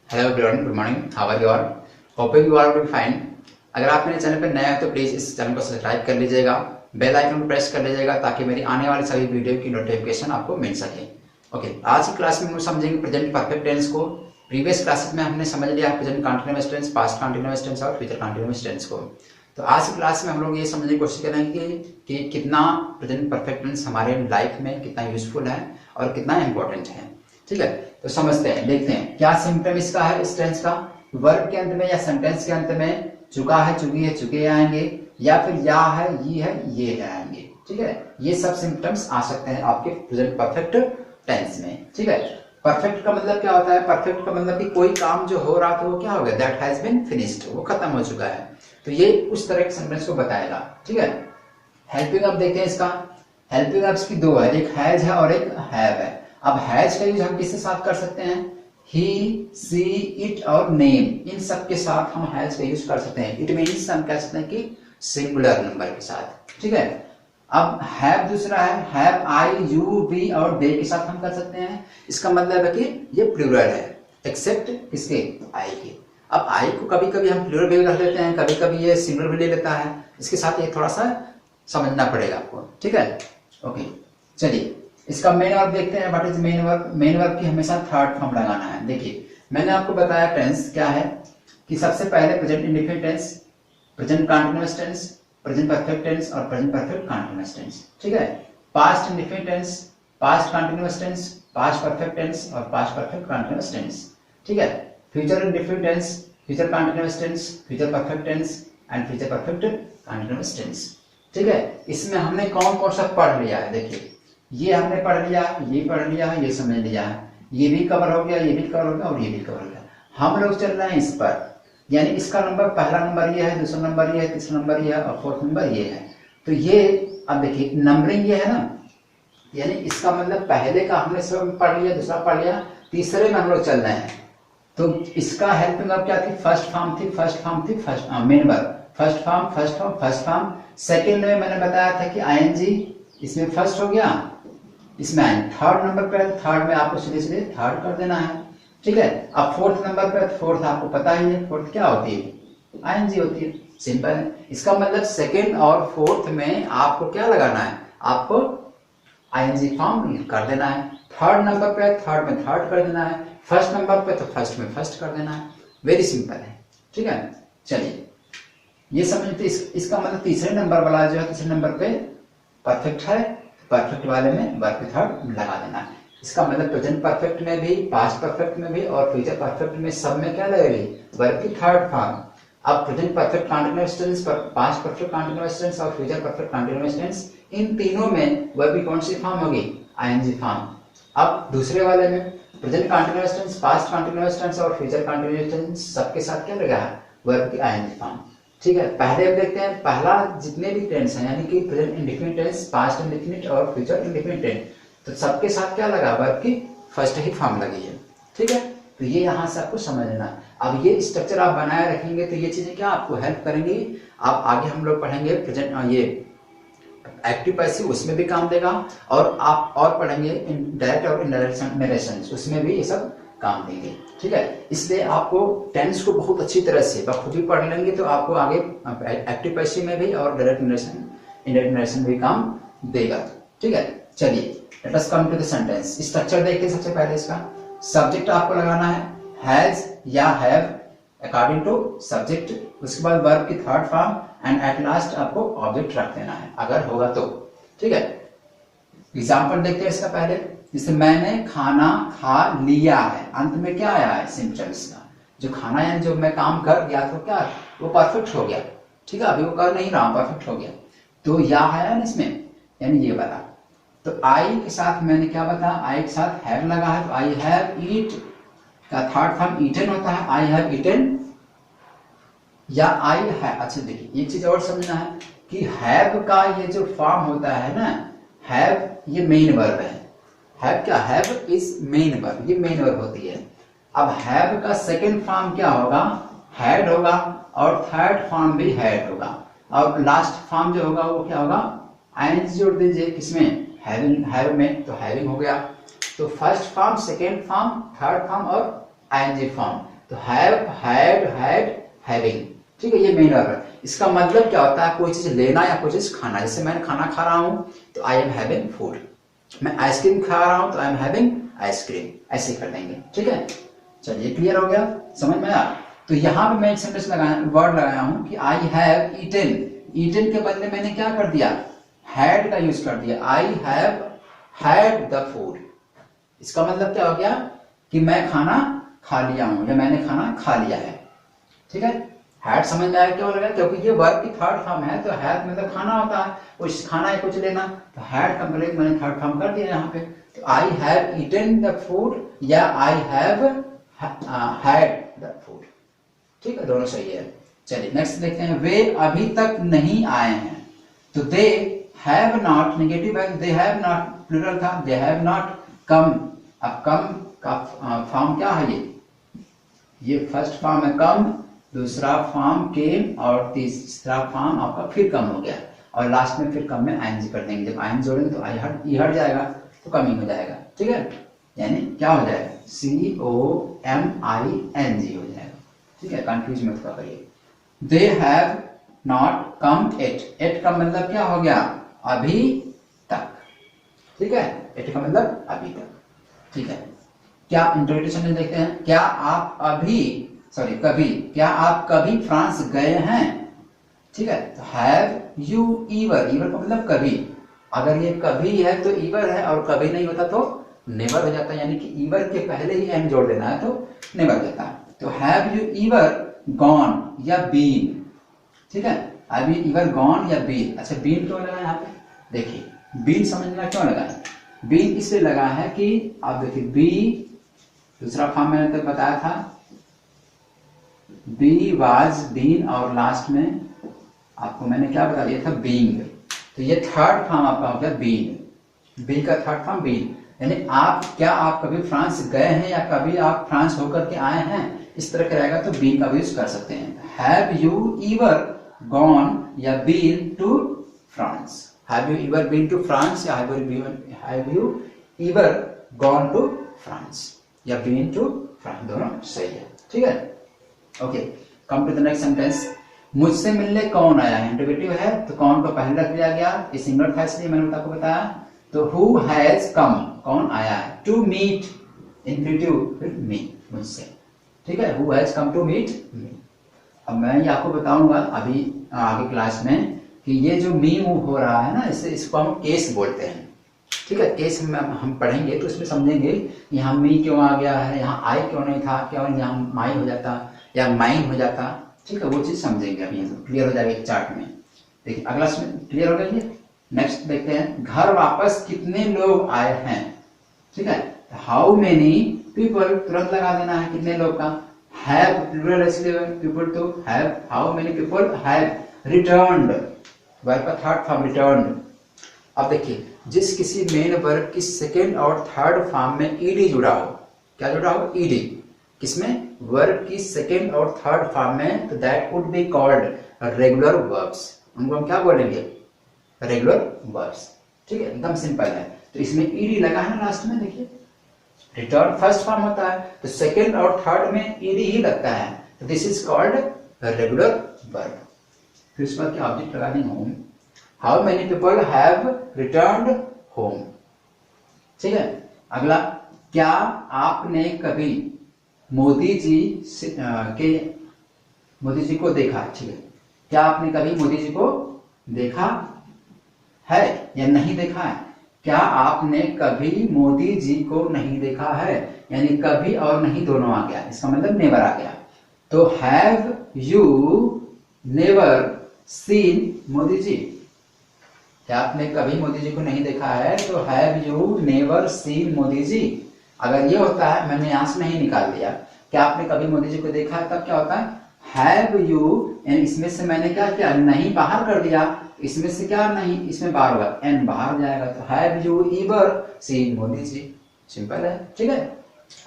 Hello everyone, good morning, how are you all? Hoping you are will fine. अगर आप मेरे channel पर नए हैं तो प्लीज़ इस चैनल को सब्सक्राइब कर लीजिएगा, बेल आइकन को प्रेस कर लीजिएगा ताकि मेरी आने वाली सभी वीडियो की नोटिफिकेशन आपको मिल सके। ओके, आज की क्लास में हम समझेंगे प्रेजेंट परफेक्ट टेंस को। प्रीवियस क्लासेस में हमने समझ लिया present continuous tense, past continuous tense और फ्यूचर कंटीन्यूअस टेंस को। तो आज की क्लास में हम लोग ये समझने की कोशिश करेंगे कि कितना प्रेजेंट परफेक्ट टेंस हमारे लाइफ में कितना यूजफुल है और कितना इंपॉर्टेंट है। ठीक है, तो समझते हैं, देखते हैं क्या सिम्टम इसका है, इस टेंस का। वर्ब के अंत में या सेंटेंस के अंत में चुका है, चुकी है, चुके आएंगे, या फिर या है, ये आएंगे। ठीक है, ये सब सिम्टम्स आ सकते हैं आपके प्रेजेंट परफेक्ट टेंस में। ठीक है, परफेक्ट का मतलब क्या होता है? परफेक्ट का मतलब कि कोई काम जो हो रहा था वो क्या हो गया, दैट हैज बीन फिनिश्ड, वो खत्म हो चुका है। तो ये उस तरह के सेंटेंस को बताएगा। ठीक है, हेल्पिंग अप देखते हैं इसका। हेल्पिंग अप्स की दो है, एक हैज है और एक हैव है। अब हैज का यूज हम किसके साथ कर सकते हैं? ही, सी, इट और नेम, इन सब के साथ हम हैज का यूज कर सकते हैं। इट मीन्स हम कह सकते हैं कि सिंगुलर नंबर के साथ। ठीक है, अब हैव दूसरा है, हैव आई, यू, वी और दे के साथ हम कर सकते हैं। इसका मतलब है कि ये प्लूरल है, एक्सेप्ट किसके? आई के। अब आई को कभी कभी हम प्लूरल भी रख लेते हैं, कभी कभी ये सिंगुलर भी ले लेता है। इसके साथ ये थोड़ा सा समझना पड़ेगा आपको। ठीक है, ओके, चलिए इसका मेन वर्ब देखते हैं। What is main verb? Main verb की हमेशा थर्ड फॉर्म लगाना है। देखिए, मैंने आपको बताया टेंस क्या है कि सबसे पहले present indefinite tense, present continuous tense, present perfect tense और प्रेजेंट परफेक्ट कंटीन्यूअस टेंस। ठीक है, past indefinite tense, past continuous tense, past perfect tense और पास्ट परफेक्ट कंटीन्यूअस टेंस। ठीक है, future indefinite tense, future continuous tense, future perfect tense and future perfect continuous tense. ठीक है, इसमें हमने कौन कौन सा पढ़ लिया है? देखिए, ये हमने पढ़ लिया, ये पढ़ लिया, ये समझ लिया है, ये भी कवर हो गया, ये भी कवर हो गया और ये भी कवर हो गया। हम लोग चल रहे हैं इस पर, यानी इसका नंबर, पहला नंबर ये है, दूसरा नंबर ये है, तीसरा नंबर ये है और फोर्थ नंबर ये है। तो ये अब देखिए नंबरिंग ये है ना, यानी इसका मतलब पहले का हमने सब पढ़ लिया, दूसरा पढ़ लिया, तीसरे में हम लोग चल रहे हैं। तो इसका हेल्पिंग अब क्या थी? फर्स्ट फॉर्म थी, फर्स्ट फॉर्म थी, first main verb, first form, first form, first form. Second में मैंने बताया था कि आईएनजी, इसमें फर्स्ट हो गया, इसमें थर्ड नंबर पे, थर्ड में आपको सीधे सीधे थर्ड कर देना है। ठीक है, अब फोर्थ नंबर पे, फोर्थ आपको पता ही है, फोर्थ क्या होती है? आईएनजी होती है, सिंपल है। इसका मतलब सेकेंड और फोर्थ में आपको क्या लगाना है? आपको आईएनजी फॉर्म कर देना है। थर्ड नंबर पे थर्ड में थर्ड कर देना है, फर्स्ट नंबर पे तो फर्स्ट में फर्स्ट कर देना है। वेरी सिंपल है। ठीक है, चलिए ये समझते, इसका मतलब तीसरे नंबर वाला जो है, तीसरे नंबर पे परफेक्ट है, परफेक्ट वाले में वर्ब की थर्ड लगा देना है। इसका मतलब प्रेजेंट परफेक्ट में भी, पास्ट परफेक्ट में भी और फ्यूचर परफेक्ट में सब में क्या लगेगी? वर्ब की थर्ड फॉर्म। अब present perfect continuous tense, past perfect continuous tense और फ्यूचर परफेक्ट कंटीन्यूअस टेंस, इन तीनों में वर्ब की कौन सी फॉर्म होगी? ING form. अब दूसरे वाले में present continuous tense, past continuous tense और फ्यूचर कंटीन्यूअस टेंस सबके साथ क्या लगा है? वर्ब की आईएनजी फॉर्म। ठीक है, पहले अब देखते हैं, पहला जितने भी टेंस हैं, यानी कि present indefinite tense, past indefinite और फ्यूचर इंडेफिनिट टेंस, तो सबके साथ क्या लगा? वर्ब की फर्स्ट ही फॉर्म लगी है। ठीक है, तो ये यहाँ से आपको समझना। अब ये स्ट्रक्चर आप बनाए रखेंगे तो ये चीजें क्या आपको हेल्प करेंगी। आप आगे हम लोग पढ़ेंगे प्रेजेंट, ये एक्टिव पैसिव, उसमें भी काम देगा, और आप और पढ़ेंगे डायरेक्ट और इनडायरेक्ट नरेशन, उसमें भी ये सब काम देंगे। ठीक है, इसलिए आपको टेंस को बहुत अच्छी तरह से खुद ही पढ़ लेंगे तो आपको आगे एक्टिव पैसिव में भी और डायरेक्ट नरेशन, इनडायरेक्ट नरेशन भी काम देगा। ठीक है, चलिए let us come to the sentence. Structure देखते हैं। सबसे पहले इसका सब्जेक्ट आपको लगाना है हैज या हैव अकॉर्डिंग टू सब्जेक्ट, उसके बाद वर्ब की third form and at last आपको ऑब्जेक्ट रख देना है अगर होगा तो। ठीक है, एग्जाम्पल देखते हैं इसका पहले। जैसे मैंने खाना खा लिया है, अंत में क्या आया है? सिम्पटम्स का जो खाना, यानी जो मैं काम कर गया तो क्या वो परफेक्ट हो गया। ठीक है, अभी वो कर नहीं रहा, परफेक्ट हो गया, तो या आया ना इसमें, यानी ये वाला। तो आई के साथ मैंने क्या बताया? आई के साथ हैव लगा है, तो आई हैव ईट का थर्ड फॉर्म ईटन होता है, आई हैव ईटन या आई है। अच्छा देखिए, एक चीज और समझना है कि हैव का ये जो फॉर्म होता है ना, हैव ये मेन वर्ब है। हैव क्या? हैव इज मेन वर्ब, ये मेन वर्ब होती है। अब हैव का सेकंड फॉर्म क्या होगा? हैड होगा, और थर्ड फॉर्म भी हैड होगा, और लास्ट फॉर्म जो होगा वो क्या होगा? आईएनजी जोड़ दीजिए, किसमें? हैविंग, हैव में, तो हैविंग हो गया। तो first form, second form, third form और आईएनजी फॉर्म, तो हैव, हैड, हैड, हैविंग, ठीक है, ये मेन वर्ब है। इसका मतलब क्या होता है, कोई चीज लेना या कोई चीज खाना। जैसे मैं खाना खा रहा हूं तो आई एम हैविंग फूड, मैं आइसक्रीम खा रहा हूं तो आई एम हैविंग आइसक्रीम, ऐसे कर देंगे, ठीक है। चलिए क्लियर हो गया, समझ में आया। तो यहाँ पे मैं एक सेंटेंस लगाया, वर्ड लगाया हूं कि आई हैव ईटन, ईटन के बदले मैंने क्या कर दिया, हैड का यूज कर दिया, आई हैव हैड द फूड। इसका मतलब क्या हो गया कि मैं खाना खा लिया हूं या मैंने खाना खा लिया है, ठीक है। हैड समझ में आया क्यों लगा, क्योंकि ये वर्ब की थर्ड फॉर्म है, तो हैड मतलब खाना होता है, कुछ खाना है कुछ लेना, तो हैड का मतलब मैंने थर्ड फॉर्म कर दिया यहाँ पे। तो I have eaten the food या I have had the food, ठीक है, दोनों सही है। चलिए नेक्स्ट देखते हैं, वे अभी तक नहीं आए हैं। तो दे हैव नॉट नेगेटिव है, दे हैव नॉट प्लूरल था, दे हैव नॉट कम। अब कम का फॉर्म क्या है, ये फर्स्ट फॉर्म है कम, दूसरा फॉर्म केम और तीसरा फॉर्म आपका फिर कम हो गया, और लास्ट में फिर कम में आईएनजी कर देंगे। जब आईएनजी जोड़ेंगे तो आई हट जाएगा तो कमिंग हो जाएगा, ठीक है, यानी क्या हो जाएगा, COMING हो जाएगा, ठीक है, कंफ्यूज मत करिए। They have not come at का मतलब क्या हो गया, अभी तक, ठीक है, एट का मतलब अभी तक, ठीक है। क्या इंटरप्रिटेशन में देखते हैं, क्या आप कभी, क्या आप कभी फ्रांस गए हैं, ठीक है। तो हैव यू ईवर, ईवर का मतलब कभी, अगर ये कभी है तो ईवर है, और कभी नहीं होता तो नेवर हो जाता है, यानी कि ईवर के पहले ही एन जोड़ देना है तो नेवर देता है। तो हैव यू ईवर गॉन या बीन, ठीक है, हैव यू ईवर गॉन या बीन। अच्छा बीन क्यों लगा यहाँ पे, देखिए बीन समझना क्यों लगा है, बीन इसलिए लगा है कि आप देखिए बी, दूसरा फॉर्म मैंने तो बताया था बी वाज बीन, और लास्ट में आपको मैंने क्या बता दिया था, बीइंग। तो ये थर्ड फॉर्म आपका हो गया बीन, बी का थर्ड फॉर्म बीन, यानी आप कभी फ्रांस गए हैं या कभी आप फ्रांस होकर के आए हैं, इस तरह का रहेगा तो बीन का भी यूज कर सकते हैं। हैव यू ईवर गॉन या been to France, have you ever been to France या have you ever gone to France या बीन टू फ्रांस, दोनों सही है, ठीक है। Okay, come to the next sentence, मुझसे मिलने कौन आया है, इंटरोगेटिव है तो कौन को पहले रख दिया गया, ये सिंगुलर था इसलिए मैंने आपको बताया। तो हु हैज कम, कौन आया है, टू मीट, इंफिनिटिव फिर मी, मुझसे, ठीक है, who has come to meet me. अब मैं ये आपको बताऊंगा अभी आगे क्लास में कि ये जो मी मूव हो रहा है ना, इसको हम केस बोलते हैं, ठीक है। केस हम पढ़ेंगे तो इसमें समझेंगे यहाँ मी क्यों आ गया है, यहाँ आई क्यों नहीं था, क्यों यहाँ माई हो जाता या माइन हो जाता, ठीक है, वो चीज समझेंगे अभी, क्लियर हो जाएगा एक चार्ट में। देखिए अगला क्लियर हो गया। नेक्स्ट देखते हैं, घर वापस कितने लोग आए हैं, ठीक है, हाउ मेनी पीपल तुरंत लगा देना है, कितने लोग का, हैव प्लूरल इसलिए पीपल तो have, how many people have returned, verb का थर्ड फॉर्म रिटर्न्ड। अब देखिए जिस किसी मेन वर्ब की सेकेंड और थर्ड फॉर्म में ईडी जुड़ा हो, क्या जुड़ा हो, ईडी, किसमें, वर्ब की सेकेंड और थर्ड फॉर्म में, तो that would be called regular verbs, उनको हम क्या बोलेंगे, रेगुलर वर्ब्स, ठीक है, एकदम सिंपल है। तो इसमें ईडी लगा है लास्ट में, देखिए रिटर्न फर्स्ट फॉर्म होता है तो सेकेंड और थर्ड में ईडी ही लगता है, तो this is called regular verb. फिर उसके बाद क्या ऑब्जेक्ट लगा देंगे, home, how many people have returned home, ठीक है। अगला, क्या आपने कभी मोदी जी को देखा, ठीक है, क्या आपने कभी मोदी जी को देखा है या नहीं देखा है, क्या आपने कभी मोदी जी को नहीं देखा है, यानी कभी और नहीं दोनों आ गया, इसका मतलब नेवर आ गया। तो have you never seen Modi ji, क्या आपने कभी मोदी जी को नहीं देखा है, तो have you never seen Modi ji. अगर ये होता है, मैंने यहां से नहीं निकाल दिया, क्या आपने कभी मोदी जी को देखा है, तब क्या होता है हैव यू, इसमें से मैंने क्या किया, नहीं बाहर कर दिया, इसमें से क्या नहीं, इसमें बाहर होगा, एन बाहर जाएगा, तो have you ever seen Modi ji, simple है, ठीक है।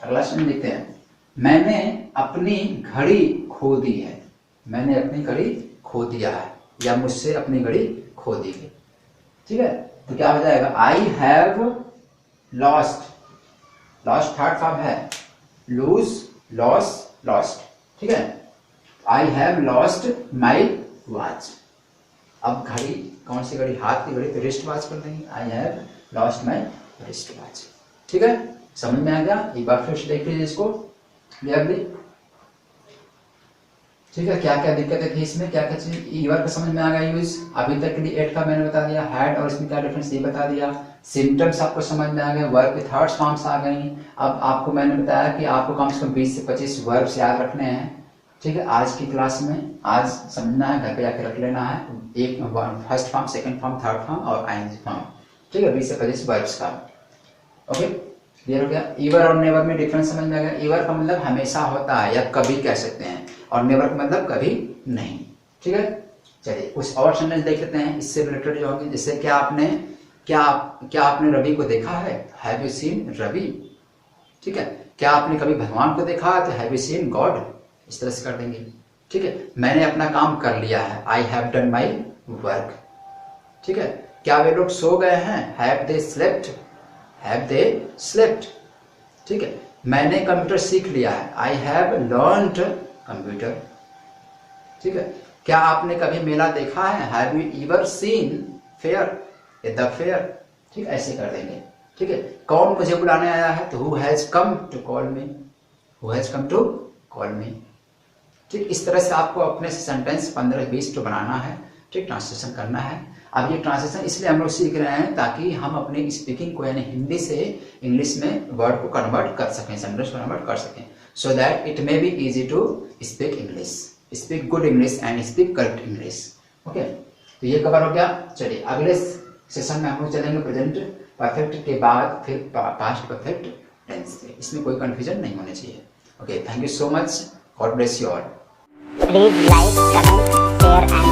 अगला क्वेश्चन देखते हैं, मैंने अपनी घड़ी खो दी है, मैंने अपनी घड़ी खो दिया है या मुझसे अपनी घड़ी खो दी है, ठीक है। तो क्या हो जाएगा, I have lost, lost third form है, लूज, लॉस, लॉस्ट, ठीक है। I have lost my watch. अब घड़ी, कौन सी घड़ी? हाथ की घड़ी, तो रिस्ट वॉच कर देंगे। I have lost my wrist watch, ठीक है। समझ में आ गया? एक बार फिर से देख लीजिए इसको क्लियरली, ठीक है। क्या क्या दिक्कतें थी इसमें, क्या क्या चीज ईवर का समझ में आ गया यूज। अभी तक के लिए एट का मैंने बता दिया, हैड और इसमें क्या डिफरेंस ये बता दिया। सिम्टम्स आपको समझ में आ गए, वर्ब के थर्ड फॉर्म्स आ गई। अब आपको मैंने बताया कि आपको कम से कम 20 से 25 वर्ब्स याद रखने हैं, ठीक है। आज की क्लास में आज समझना है, घर पे जाके रख लेना है। एक first form, second form, third form और आईएनजी फॉर्म, ठीक है। 20 से 25 वर्ब्स का, ओके क्लियर हो गया। ईवर और नेवर में डिफरेंस समझ में आ गया। ईवर का मतलब हमेशा होता है या कभी कह सकते हैं, और नेवर का मतलब कभी नहीं, ठीक है। चलिए कुछ और सेंटेंस देख लेते हैं इससे रिलेटेड जो होंगे। जैसे क्या आपने रवि को देखा है? हैव यू सीन रवि, ठीक है। क्या आपने कभी भगवान को देखा है? तो हैव यू सीन गॉड, इस तरह से कर देंगे, ठीक है। मैंने अपना काम कर लिया है, I have done my work, ठीक है। क्या वे लोग सो गए हैं? Have they slept, have they slept, ठीक है। मैंने कंप्यूटर सीख लिया है, आई हैव लर्नड कंप्यूटर, ठीक है। क्या आपने कभी मेला देखा है? Have you ever seen fair, the fair, ठीक, ऐसे कर देंगे, ठीक है। कौन मुझे बुलाने आया है? तो who has come to call me, who has come to call me, ठीक। इस तरह से आपको अपने सेंटेंस 15-20 तो बनाना है, ठीक, ट्रांसलेशन करना है। अब ये ट्रांसलेशन इसलिए हम लोग सीख रहे हैं ताकि हम अपनी स्पीकिंग को यानी हिंदी से इंग्लिश में वर्ड को कन्वर्ट कर सकें, सेंटेंस कन्वर्ट कर सकें, so that it may be easy to speak English, speak good English and speak correct English, okay. तो ये कवर हो गया। चलिए अगले सेशन में हम लोग चलेंगे प्रेजेंट परफेक्ट के बाद फिर पास्ट परफेक्ट टेंस से। इसमें कोई कंफ्यूजन नहीं होनी चाहिए, okay. Thank you so much, God bless you all. Please like, comment, share and